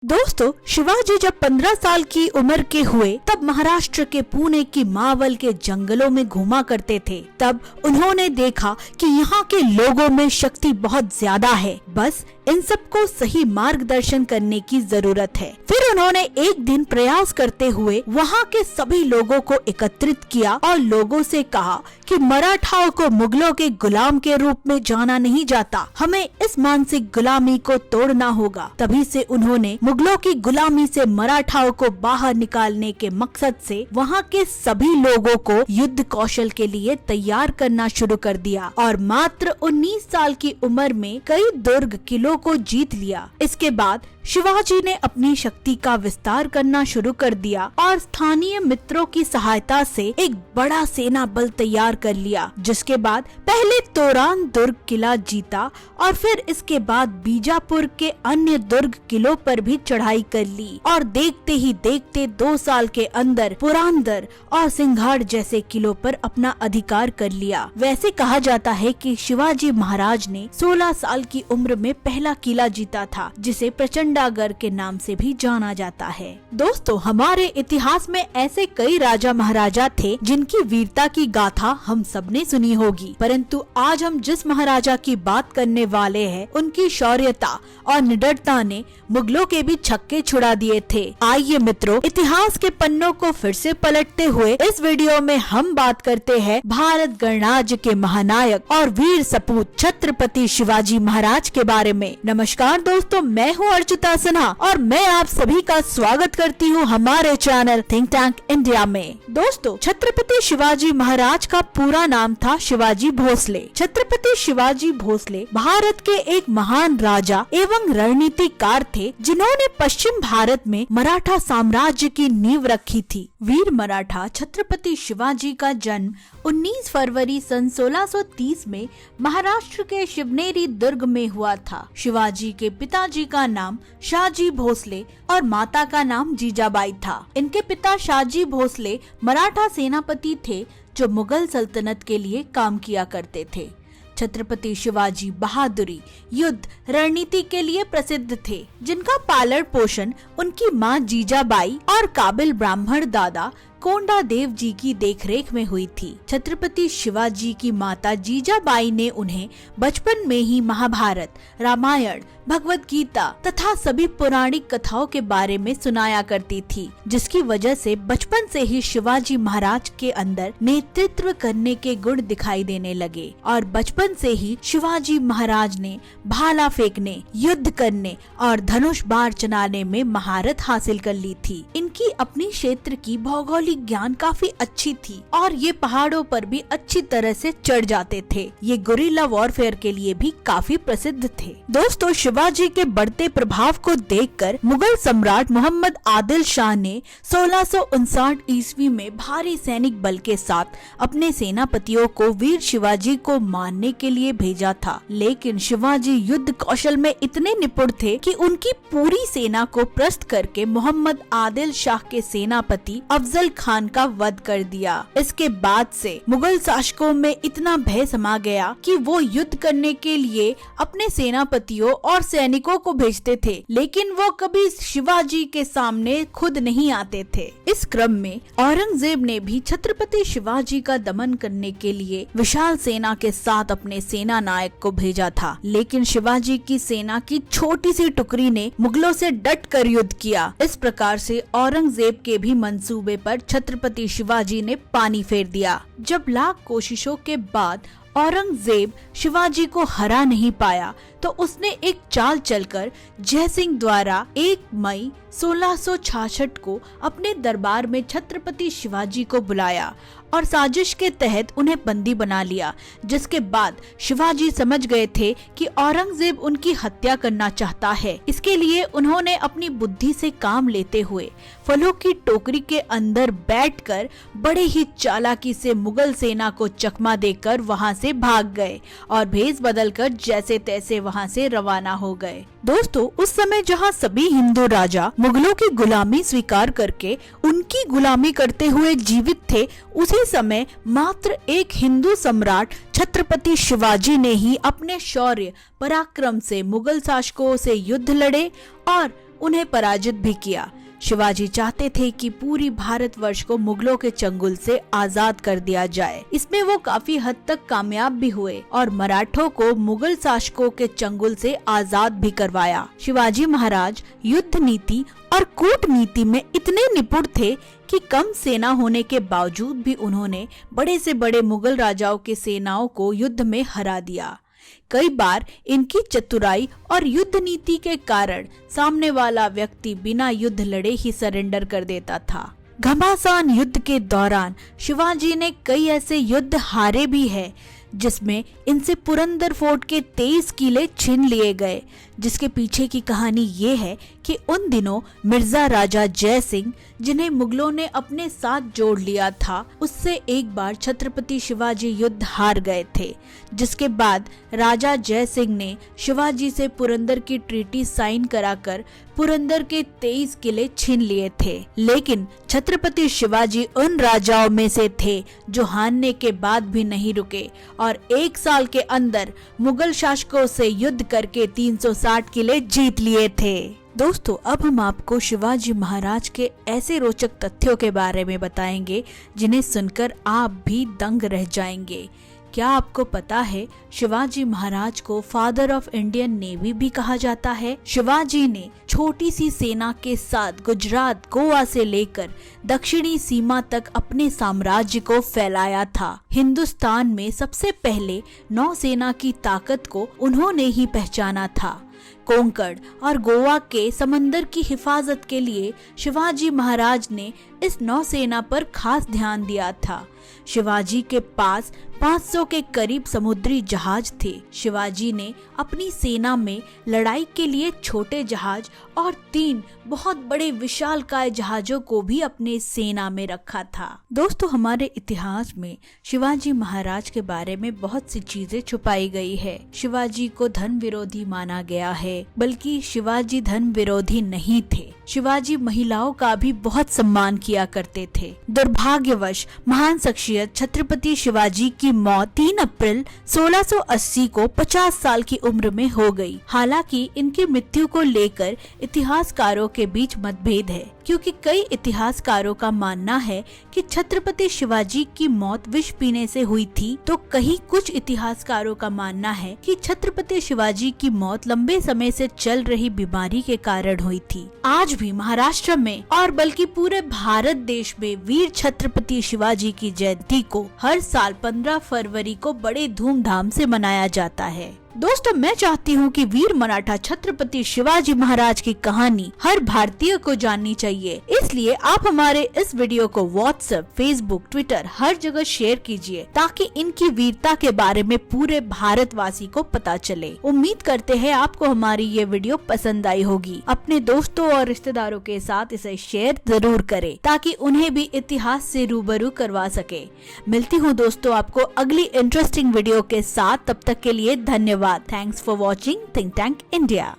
दोस्तों, शिवाजी जब 15 साल की उम्र के हुए तब महाराष्ट्र के पुणे की मावल के जंगलों में घूमा करते थे। तब उन्होंने देखा कि यहाँ के लोगों में शक्ति बहुत ज्यादा है, बस इन सबको सही मार्गदर्शन करने की जरूरत है। फिर उन्होंने एक दिन प्रयास करते हुए वहाँ के सभी लोगों को एकत्रित किया और लोगों से कहा कि मराठाओं को मुगलों के गुलाम के रूप में जाना नहीं जाता, हमें इस मानसिक गुलामी को तोड़ना होगा। तभी से उन्होंने मुगलों की गुलामी से मराठाओं को बाहर निकालने के मकसद से वहाँ के सभी लोगों को युद्ध कौशल के लिए तैयार करना शुरू कर दिया और मात्र 19 साल की उम्र में कई दुर्ग किलों को जीत लिया। इसके बाद शिवाजी ने अपनी शक्ति का विस्तार करना शुरू कर दिया और स्थानीय मित्रों की सहायता से एक बड़ा सेना बल तैयार कर लिया, जिसके बाद पहले तोरान दुर्ग किला जीता और फिर इसके बाद बीजापुर के अन्य दुर्ग किलों पर भी चढ़ाई कर ली और देखते ही देखते 2 साल के अंदर पुरांदर और सिंघाड़ जैसे किलों पर अपना अधिकार कर लिया। वैसे कहा जाता है कि शिवाजी महाराज ने 16 साल की उम्र में पहला किला जीता था, जिसे प्रचंडागढ़ के नाम से भी जाना जाता है। दोस्तों, हमारे इतिहास में ऐसे कई राजा महाराजा थे जिनकी वीरता की गाथा हम सबने सुनी होगी, परंतु आज हम जिस महाराजा की बात करने वाले हैं, उनकी शौर्यता और निडरता ने मुगलों के भी छक्के छुड़ा दिए थे। आइए मित्रों, इतिहास के पन्नों को फिर से पलटते हुए इस वीडियो में हम बात करते हैं भारत गणराज्य के महानायक और वीर सपूत छत्रपति शिवाजी महाराज के बारे में। नमस्कार दोस्तों, मैं हूँ अर्चिता सिन्हा और मैं आप सभी का स्वागत करती हूँ हमारे चैनल थिंक टैंक इंडिया में। दोस्तों, छत्रपति शिवाजी महाराज का पूरा नाम था शिवाजी भोसले। छत्रपति शिवाजी भोसले भारत के एक महान राजा एवं रणनीतिकार थे, जिन्होंने पश्चिम भारत में मराठा साम्राज्य की नींव रखी थी। वीर मराठा छत्रपति शिवाजी का जन्म 19 फरवरी सन 1630 में महाराष्ट्र के शिवनेरी दुर्ग में हुआ था। शिवाजी के पिताजी का नाम शाहजी भोसले और माता का नाम जीजाबाई था। इनके पिता शाहजी भोसले मराठा सेनापति थे जो मुगल सल्तनत के लिए काम किया करते थे। छत्रपति शिवाजी बहादुरी, युद्ध, रणनीति के लिए प्रसिद्ध थे, जिनका पालन पोषण उनकी माँ जीजाबाई और काबिल ब्राह्मण दादा कोंडा देव जी की देखरेख में हुई थी। छत्रपति शिवाजी की माता जीजाबाई ने उन्हें बचपन में ही महाभारत, रामायण, भगवत गीता तथा सभी पौराणिक कथाओं के बारे में सुनाया करती थी, जिसकी वजह से बचपन से ही शिवाजी महाराज के अंदर नेतृत्व करने के गुण दिखाई देने लगे और बचपन से ही शिवाजी महाराज ने भाला फेंकने, युद्ध करने और धनुष बाण चलाने में महारत हासिल कर ली थी। इनकी अपनी क्षेत्र की भौगोलिक ज्ञान काफी अच्छी थी और ये पहाड़ों पर भी अच्छी तरह से चढ़ जाते थे। ये गुरिल्ला वॉरफेयर के लिए भी काफी प्रसिद्ध थे। दोस्तों, शिवाजी के बढ़ते प्रभाव को देखकर मुगल सम्राट मोहम्मद आदिल शाह ने 1659 ईस्वी में भारी सैनिक बल के साथ अपने सेनापतियों को वीर शिवाजी को मारने के लिए भेजा था, लेकिन शिवाजी युद्ध कौशल में इतने निपुण थे कि उनकी पूरी सेना को परास्त करके मोहम्मद आदिल शाह के सेनापति अफजल खान का वध कर दिया। इसके बाद से मुगल शासकों में इतना भय समा गया कि वो युद्ध करने के लिए अपने सेनापतियों और सैनिकों को भेजते थे, लेकिन वो कभी शिवाजी के सामने खुद नहीं आते थे। इस क्रम में औरंगजेब ने भी छत्रपति शिवाजी का दमन करने के लिए विशाल सेना के साथ अपने सेना नायक को भेजा था, लेकिन शिवाजी की सेना की छोटी सी टुकड़ी ने मुगलों से डट कर युद्ध किया। इस प्रकार से औरंगजेब के भी मंसूबे पर छत्रपति शिवाजी ने पानी फेर दिया। जब लाख कोशिशों के बाद औरंगजेब शिवाजी को हरा नहीं पाया, तो उसने एक चाल चलकर जयसिंह द्वारा 1 मई 1666 को अपने दरबार में छत्रपति शिवाजी को बुलाया और साजिश के तहत उन्हें बंदी बना लिया, जिसके बाद शिवाजी समझ गए थे कि औरंगजेब उनकी हत्या करना चाहता है। इसके लिए उन्होंने अपनी बुद्धि से काम लेते हुए फलों की टोकरी के अंदर बैठकर बड़े ही चालाकी से मुगल सेना को चकमा देकर वहां से भाग गए और भेष बदलकर जैसे तैसे वहां से रवाना हो गए। दोस्तों, उस समय जहां सभी हिंदू राजा मुगलों की गुलामी स्वीकार करके उनकी गुलामी करते हुए जीवित थे, उसी समय मात्र एक हिंदू सम्राट छत्रपति शिवाजी ने ही अपने शौर्य पराक्रम से मुगल शासकों से युद्ध लड़े और उन्हें पराजित भी किया। शिवाजी चाहते थे कि पूरी भारतवर्ष को मुगलों के चंगुल से आजाद कर दिया जाए। इसमें वो काफी हद तक कामयाब भी हुए और मराठों को मुगल शासकों के चंगुल से आजाद भी करवाया। शिवाजी महाराज युद्ध नीति और कूटनीति में इतने निपुण थे कि कम सेना होने के बावजूद भी उन्होंने बड़े से बड़े मुगल राजाओं के सेनाओं को युद्ध में हरा दिया। कई बार इनकी चतुराई और युद्ध नीति के कारण सामने वाला व्यक्ति बिना युद्ध लड़े ही सरेंडर कर देता था। घमासान युद्ध के दौरान शिवाजी ने कई ऐसे युद्ध हारे भी हैं, जिसमें इनसे पुरंदर फोर्ट के 23 किले छीन लिए गए। जिसके पीछे की कहानी ये है कि उन दिनों मिर्जा राजा जय सिंह, जिन्हें मुगलों ने अपने साथ जोड़ लिया था, उससे एक बार छत्रपति शिवाजी युद्ध हार गए थे। जिसके बाद राजा जय सिंह ने शिवाजी से पुरंदर की ट्रीटी साइन कराकर पुरंदर के 23 किले छीन लिए थे। लेकिन छत्रपति शिवाजी उन राजाओं में से थे जो हारने के बाद भी नहीं रुके और 1 साल के अंदर मुगल शासकों से युद्ध करके 360 किले जीत लिए थे। दोस्तों, अब हम आपको शिवाजी महाराज के ऐसे रोचक तथ्यों के बारे में बताएंगे जिन्हें सुनकर आप भी दंग रह जाएंगे। क्या आपको पता है शिवाजी महाराज को फादर ऑफ इंडियन नेवी भी कहा जाता है। शिवाजी ने छोटी सी सेना के साथ गुजरात, गोवा से लेकर दक्षिणी सीमा तक अपने साम्राज्य को फैलाया था। हिंदुस्तान में सबसे पहले नौसेना की ताकत को उन्होंने ही पहचाना था। कोंकण और गोवा के समंदर की हिफाजत के लिए शिवाजी महाराज ने इस नौसेना पर खास ध्यान दिया था। शिवाजी के पास 500 के करीब समुद्री जहाज थे। शिवाजी ने अपनी सेना में लड़ाई के लिए छोटे जहाज और 3 बहुत बड़े विशालकाय जहाजों को भी अपने सेना में रखा था। दोस्तों, हमारे इतिहास में शिवाजी महाराज के बारे में बहुत सी चीजें छुपाई गई है। शिवाजी को धन विरोधी माना गया है, बल्कि शिवाजी धन विरोधी नहीं थे। शिवाजी महिलाओं का भी बहुत सम्मान किया करते थे। दुर्भाग्यवश महान शख्सियत छत्रपति शिवाजी की मौत 3 अप्रैल 1680 को 50 साल की उम्र में हो गई। हालांकि इनकी मृत्यु को लेकर इतिहासकारों के बीच मतभेद है, क्योंकि कई इतिहासकारों का मानना है कि छत्रपति शिवाजी की मौत विष पीने से हुई थी, तो कहीं कुछ इतिहासकारों का मानना है कि छत्रपति शिवाजी की मौत लंबे समय से चल रही बीमारी के कारण हुई थी। आज भी महाराष्ट्र में और बल्कि पूरे भारत देश में वीर छत्रपति शिवाजी की जयंती को हर साल 15 फरवरी को बड़े धूमधाम से मनाया जाता है। दोस्तों, मैं चाहती हूँ कि वीर मराठा छत्रपति शिवाजी महाराज की कहानी हर भारतीय को जाननी चाहिए। इसलिए आप हमारे इस वीडियो को व्हाट्सएप, फेसबुक, ट्विटर हर जगह शेयर कीजिए, ताकि इनकी वीरता के बारे में पूरे भारतवासी को पता चले। उम्मीद करते हैं आपको हमारी ये वीडियो पसंद आई होगी। अपने दोस्तों और रिश्तेदारों के साथ इसे शेयर जरूर करें, ताकि उन्हें भी इतिहास से रूबरू करवा सके। मिलती हूँ दोस्तों आपको अगली इंटरेस्टिंग वीडियो के साथ। तब तक के लिए धन्यवाद। Thanks for watching Think Tank India.